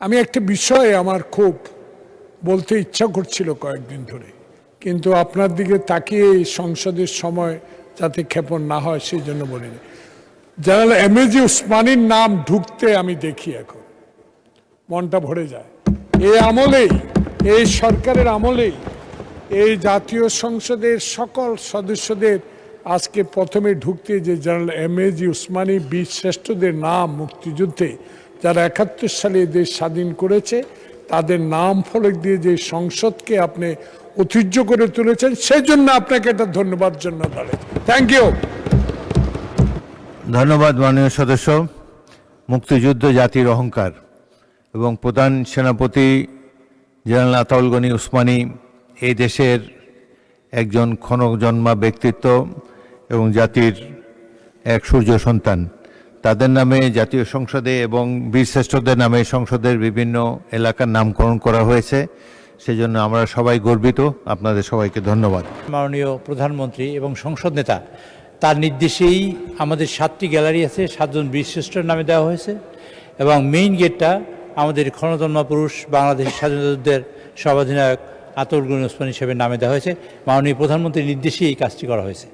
আমি একটা বিষয় আমার খুব বলতে ইচ্ছা করছিল কয়েকদিন ধরে, কিন্তু আপনার দিকে তাকিয়ে এই সংসদের সময় যাতে ক্ষেপণ না হয় সেই জন্য বলিনি। জেনারেল এমএজি উসমানীর নাম ঢুকতে আমি দেখি, এখন মনটা ভরে যায়। এই আমলেই, এই সরকারের আমলেই এই জাতীয় সংসদের সকল সদস্যদের আজকে প্রথমে ঢুকতে যে জেনারেল এমএজি উসমানী বীর শ্রেষ্ঠদের নাম, মুক্তিযুদ্ধে যারা ৭১ সালে দেশ স্বাধীন করেছে তাদের নাম ফলক দিয়ে যে সংসদকে আপনি ঐতিহ্য করে তুলেছেন, সেই জন্য আপনাকে একটা ধন্যবাদ জন্য দাঁড়াই। Thank you. ধন্যবাদ মাননীয় সদস্য। মুক্তিযুদ্ধ জাতির অহংকার এবং প্রধান সেনাপতি জেনারেল আতাউল গনি উসমানী এই দেশের একজন ক্ষণজন্মা ব্যক্তিত্ব এবং জাতির এক সূর্য সন্তান। তাদের নামে জাতীয় সংসদে এবং বীরশ্রেষ্ঠদের নামে সংসদের বিভিন্ন এলাকার নামকরণ করা হয়েছে, সেজন্য আমরা সবাই গর্বিত। আপনাদের সবাইকে ধন্যবাদ। মাননীয় প্রধানমন্ত্রী এবং সংসদ নেতা তার নির্দেশেই আমাদের 7টি গ্যালারি আছে, 7 জন বীরশ্রেষ্ঠের নামে দেওয়া হয়েছে এবং মেইন গেটটা আমাদের ক্ষণজন্মা পুরুষ বাংলাদেশের স্বাধীনতা যুদ্ধের সর্বাধিনায়ক আতাউল গনি ওসমানী হিসেবে নামে দেওয়া হয়েছে। মাননীয় প্রধানমন্ত্রীর নির্দেশেই এই কাজটি করা হয়েছে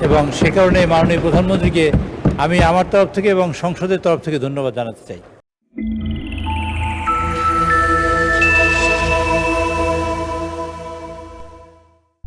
এবং সে কারণে মাননীয় প্রধানমন্ত্রীকে আমি আমার তরফ থেকে এবং সংসদের তরফ থেকে ধন্যবাদ জানাতে চাই।